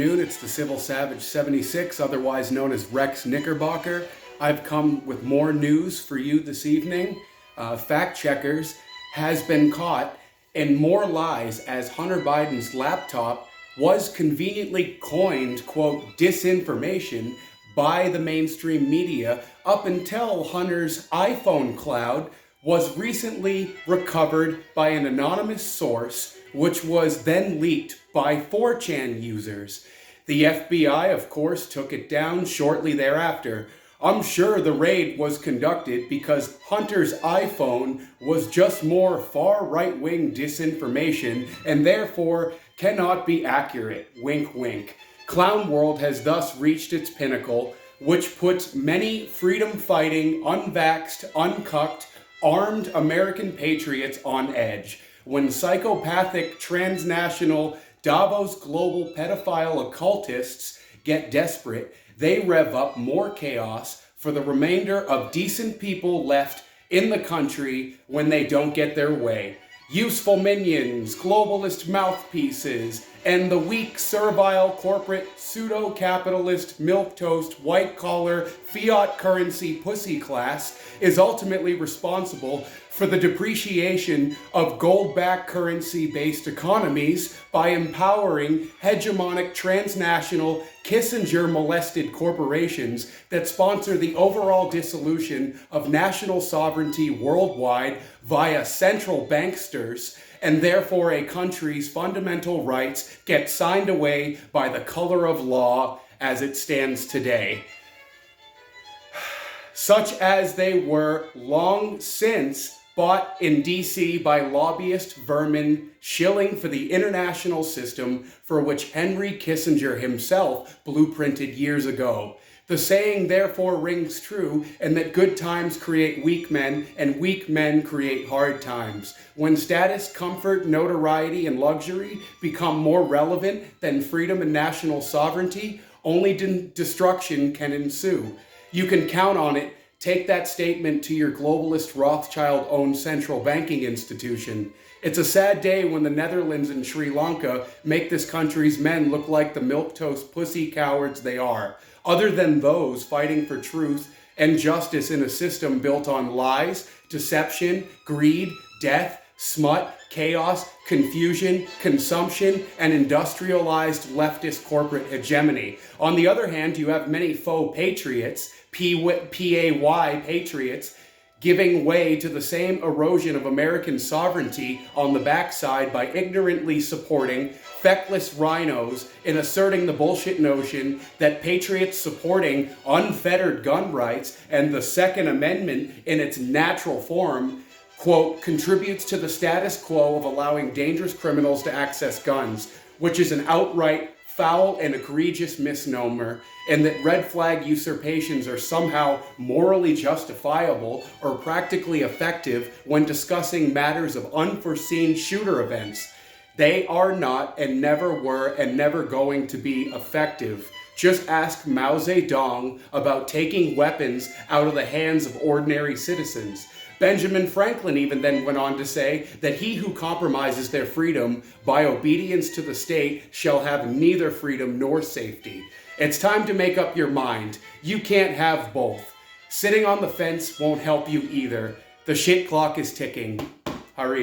It's the Civil Savage 76, otherwise known as Rex Knickerbocker. I've come with more news for you this evening. Fact checkers has been caught in more lies as Hunter Biden's laptop was conveniently coined, quote, disinformation by the mainstream media up until Hunter's iPhone cloud was recently recovered by an anonymous source, which was then leaked by 4chan users. The FBI, of course, took it down shortly thereafter. I'm sure the raid was conducted because Hunter's iPhone was just more far right-wing disinformation and therefore cannot be accurate. Wink, wink. Clown World has thus reached its pinnacle, which puts many freedom-fighting, unvaxxed, uncucked, armed American patriots on edge. When psychopathic, transnational, Davos global pedophile occultists get desperate, they rev up more chaos for the remainder of decent people left in the country when they don't get their way. Useful minions, globalist mouthpieces, and the weak, servile, corporate, pseudo-capitalist, milquetoast, white-collar, fiat currency pussy class is ultimately responsible for the depreciation of gold-backed currency-based economies by empowering hegemonic transnational Kissinger-molested corporations that sponsor the overall dissolution of national sovereignty worldwide via central banksters, and therefore a country's fundamental rights get signed away by the color of law as it stands today, such as they were long since bought in DC by lobbyist vermin shilling for the international system for which Henry Kissinger himself blueprinted years ago. The saying therefore rings true, and that good times create weak men, and weak men create hard times. When status, comfort, notoriety, and luxury become more relevant than freedom and national sovereignty, only destruction can ensue. You can count on it. Take that statement to your globalist Rothschild-owned central banking institution. It's a sad day when the Netherlands and Sri Lanka make this country's men look like the milquetoast pussy cowards they are. Other than those fighting for truth and justice in a system built on lies, deception, greed, death, smut, chaos, confusion, consumption, and industrialized leftist corporate hegemony. On the other hand, you have many faux patriots, P-A-Y patriots, giving way to the same erosion of American sovereignty on the backside by ignorantly supporting feckless rhinos in asserting the bullshit notion that patriots supporting unfettered gun rights and the Second Amendment in its natural form, quote, contributes to the status quo of allowing dangerous criminals to access guns, which is an outright foul and egregious misnomer, and that red flag usurpations are somehow morally justifiable or practically effective when discussing matters of unforeseen shooter events. They are not and never were and never going to be effective. Just ask Mao Zedong about taking weapons out of the hands of ordinary citizens. Benjamin Franklin even then went on to say that he who compromises their freedom by obedience to the state shall have neither freedom nor safety. It's time to make up your mind. You can't have both. Sitting on the fence won't help you either. The shit clock is ticking. Hurry up.